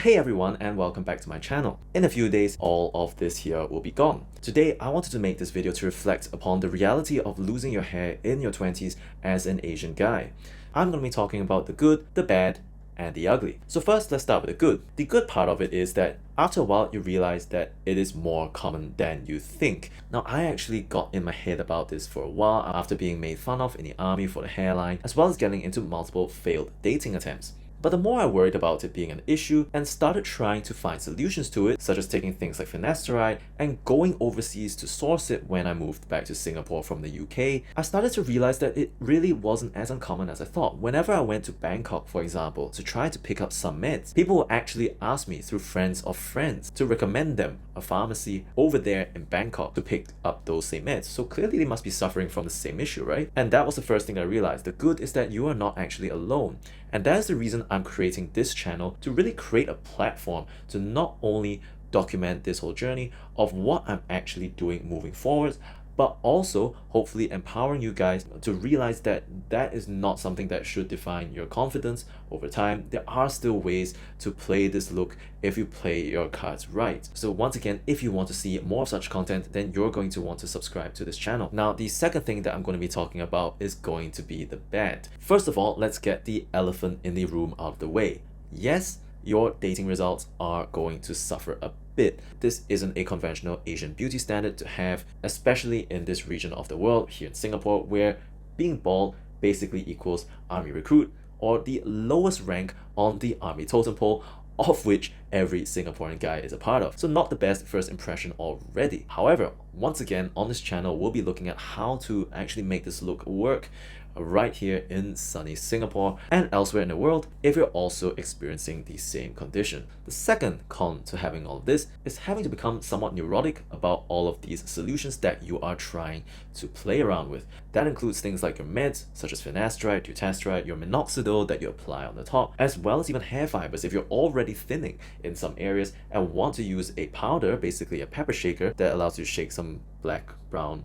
Hey everyone, and welcome back to my channel. In a few days, all of this here will be gone. Today, I wanted to make this video to reflect upon the reality of losing your hair in your 20s as an Asian guy. I'm going to be talking about the good, the bad, and the ugly. So first, let's start with the good. The good part of it is that after a while, you realize that it is more common than you think. Now, I actually got in my head about this for a while after being made fun of in the army for the hairline, as well as getting into multiple failed dating attempts. But the more I worried about it being an issue and started trying to find solutions to it, such as taking things like finasteride and going overseas to source it when I moved back to Singapore from the UK, I started to realize that it really wasn't as uncommon as I thought. Whenever I went to Bangkok, for example, to try to pick up some meds, people would actually ask me through friends of friends to recommend them a pharmacy over there in Bangkok to pick up those same meds. So clearly they must be suffering from the same issue, right? And that was the first thing I realized. The good is that you are not actually alone. And that is the reason I'm creating this channel, to really create a platform to not only document this whole journey of what I'm actually doing moving forward, but also hopefully empowering you guys to realize that that is not something that should define your confidence over time. There are still ways to play this look if you play your cards right. So once again, if you want to see more of such content, then you're going to want to subscribe to this channel. Now, the second thing that I'm going to be talking about is going to be the bad. First of all, let's get the elephant in the room out of the way. Yes, your dating results are going to suffer a bit. This isn't a conventional Asian beauty standard to have, especially in this region of the world, here in Singapore, where being bald basically equals army recruit, or the lowest rank on the army totem pole, of which every Singaporean guy is a part of. So not the best first impression already. However, once again, on this channel, we'll be looking at how to actually make this look work right here in sunny Singapore and elsewhere in the world if you're also experiencing the same condition. The second con to having all of this is having to become somewhat neurotic about all of these solutions that you are trying to play around with. That includes things like your meds, such as finasteride, dutasteride, your minoxidil that you apply on the top, as well as even hair fibers if you're already thinning in some areas and want to use a powder, basically a pepper shaker, that allows you to shake some black, brown,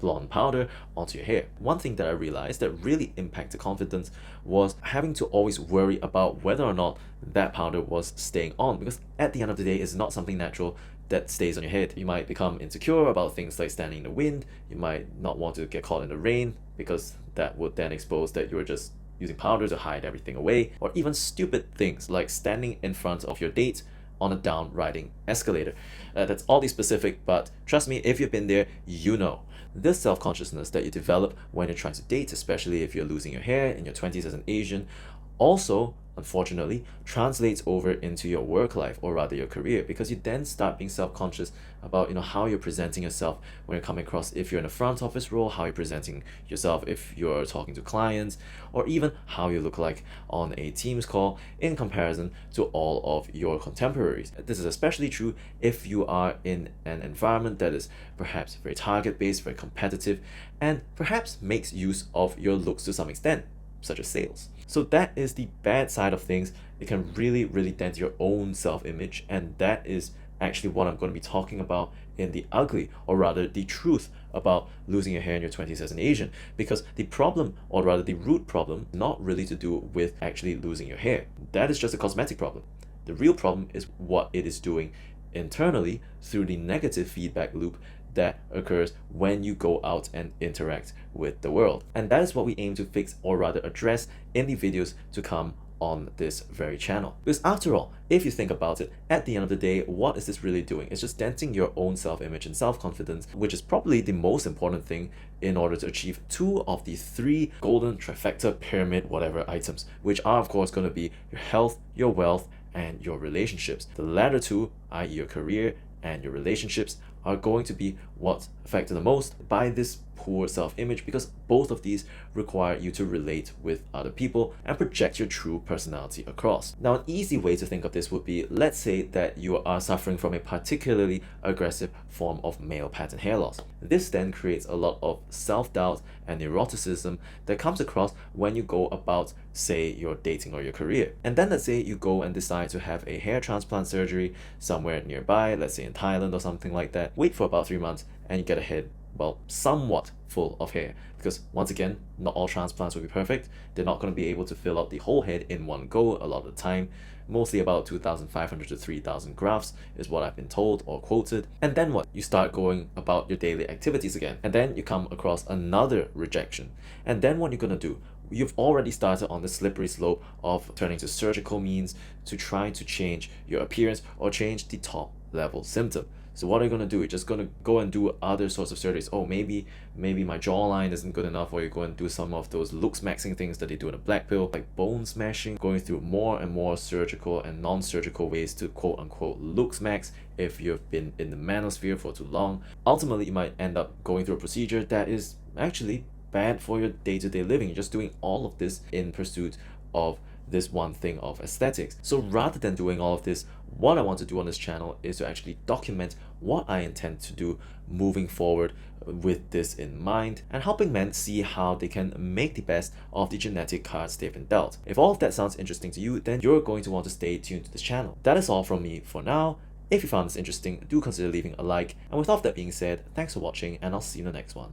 blonde powder onto your hair. One thing that I realized that really impacted confidence was having to always worry about whether or not that powder was staying on, because at the end of the day, it's not something natural that stays on your head. You might become insecure about things like standing in the wind. You might not want to get caught in the rain because that would then expose that you're just using powder to hide everything away, or even stupid things like standing in front of your date on a down riding escalator. That's oddly specific, but trust me, if you've been there, you know. This self-consciousness that you develop when you're trying to date, especially if you're losing your hair in your 20s as an Asian, also unfortunately translates over into your work life, or rather your career, because you then start being self-conscious about how you're presenting yourself when you're coming across, if you're in a front office role, how you're presenting yourself if you're talking to clients, or even how you look like on a Teams call in comparison to all of your contemporaries. This is especially true if you are in an environment that is perhaps very target-based, very competitive, and perhaps makes use of your looks to some extent, such as sales. So that is the bad side of things. It can really, really dent your own self-image, and that is actually what I'm going to be talking about in the ugly, or rather the truth about losing your hair in your 20s as an Asian. Because the problem, or rather the root problem, not really to do with actually losing your hair. That is just a cosmetic problem. The real problem is what it is doing internally through the negative feedback loop that occurs when you go out and interact with the world. And that is what we aim to fix, or rather address, in the videos to come on this very channel. Because after all, if you think about it, at the end of the day, what is this really doing? It's just denting your own self-image and self-confidence, which is probably the most important thing in order to achieve two of the three golden trifecta pyramid whatever items, which are of course going to be your health, your wealth, and your relationships. The latter two, i.e. your career and your relationships, are going to be what's affected the most by this poor self-image, because both of these require you to relate with other people and project your true personality across. Now, an easy way to think of this would be, let's say that you are suffering from a particularly aggressive form of male pattern hair loss. This then creates a lot of self-doubt and neuroticism that comes across when you go about, say, your dating or your career. And then let's say you go and decide to have a hair transplant surgery somewhere nearby, let's say in Thailand or something like that. Wait for about 3 months and you get a head, well, somewhat full of hair, because once again, not all transplants will be perfect. They're not going to be able to fill out the whole head in one go a lot of the time. mostly about 2,500 to 3,000 grafts is what I've been told or quoted. And then what? You start going about your daily activities again, and then you come across another rejection. And then what you're gonna do? You've already started on the slippery slope of turning to surgical means to try to change your appearance or change the top level symptom. So what are you going to do? You're just going to go and do other sorts of surgeries. Oh, maybe my jawline isn't good enough, or you go and do some of those looks maxing things that they do in a black pill, like bone smashing, going through more and more surgical and non-surgical ways to quote unquote looks max if you've been in the manosphere for too long. Ultimately, you might end up going through a procedure that is actually bad for your day-to-day living. You're just doing all of this in pursuit of this one thing of aesthetics. So rather than doing all of this, what I want to do on this channel is to actually document what I intend to do moving forward with this in mind, and helping men see how they can make the best of the genetic cards they've been dealt. If all of that sounds interesting to you, then you're going to want to stay tuned to this channel. That is all from me for now. If you found this interesting, do consider leaving a like. And with all of that being said, thanks for watching, and I'll see you in the next one.